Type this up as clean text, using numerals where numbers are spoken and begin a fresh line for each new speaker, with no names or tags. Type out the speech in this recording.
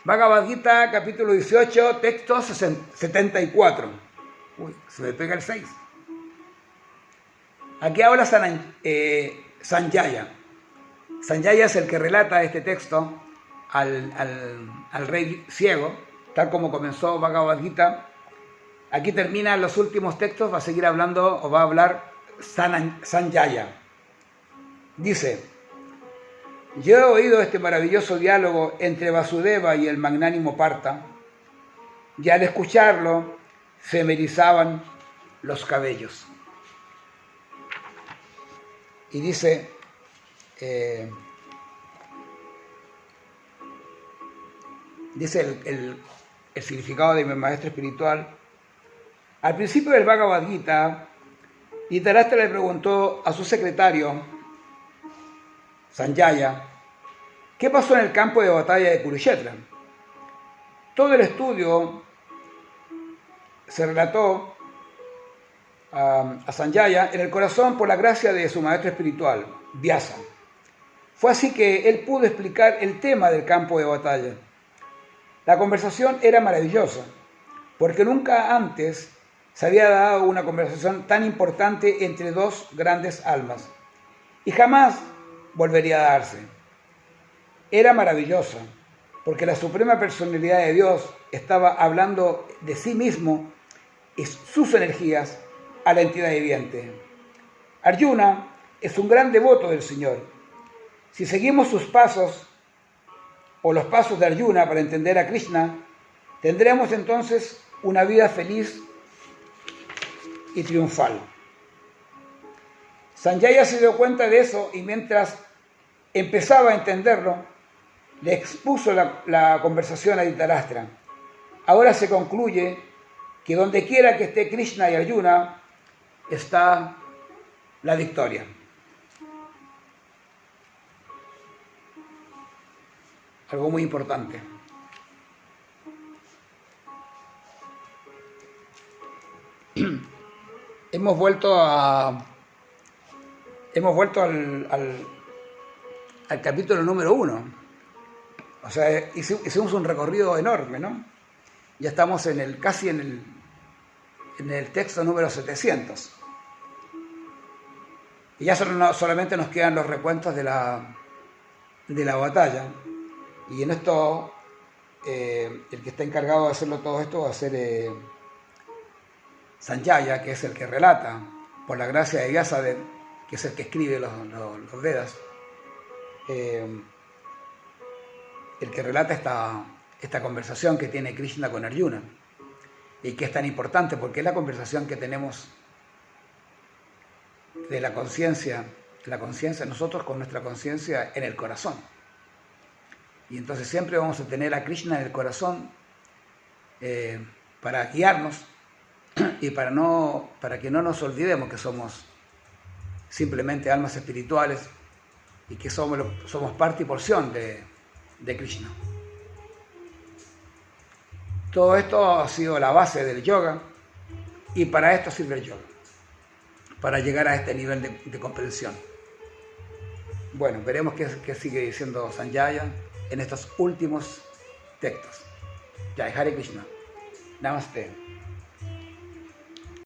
Bhagavad Gita, capítulo 18, texto 74. Uy, se me pega el 6. Aquí habla Sanjaya. Sanjaya es el que relata este texto al rey ciego, tal como comenzó Bhagavad Gita. Aquí terminan los últimos textos, va a seguir hablando o va a hablar Sanjaya. Dice: yo he oído este maravilloso diálogo entre Vasudeva y el magnánimo Partha, y al escucharlo se me erizaban los cabellos. Y dice, el significado de mi maestro espiritual: al principio del Bhagavad Gita, Dhritarashtra le preguntó a su secretario, Sanjaya, ¿qué pasó en el campo de batalla de Kurukshetra? Todo el estudio se relató a Sanjaya en el corazón por la gracia de su maestro espiritual, Vyasa. Fue así que él pudo explicar el tema del campo de batalla. La conversación era maravillosa, porque nunca antes se había dado una conversación tan importante entre dos grandes almas, y jamás volvería a darse. Era maravillosa, porque la suprema personalidad de Dios estaba hablando de sí mismo y sus energías a la entidad viviente. Arjuna es un gran devoto del Señor. Si seguimos sus pasos, o los pasos de Arjuna para entender a Krishna, tendremos entonces una vida feliz y triunfal. Sanjaya se dio cuenta de eso y mientras empezaba a entenderlo, le expuso la conversación a Dhritarashtra. Ahora se concluye que donde quiera que esté Krishna y Arjuna, está la victoria. Algo muy importante. Hemos vuelto al capítulo número 1. O sea, hicimos un recorrido enorme, ¿no? Ya estamos casi en el texto número 700. Y ya solamente nos quedan los recuentos de la batalla. Y en esto, el que está encargado de hacerlo todo esto va a ser Sanjaya, que es el que relata, por la gracia de Vyasa, que es el que escribe los Vedas, el que relata esta conversación que tiene Krishna con Arjuna, y que es tan importante porque es la conversación que tenemos de la conciencia, nosotros con nuestra conciencia en el corazón. Y entonces siempre vamos a tener a Krishna en el corazón para guiarnos y para que no nos olvidemos que somos simplemente almas espirituales y que somos parte y porción de Krishna. Todo esto ha sido la base del yoga y para esto sirve el yoga, para llegar a este nivel de comprensión. Bueno, veremos qué sigue diciendo Sanjaya en estos últimos textos. Jai Hare Krishna. Namaste.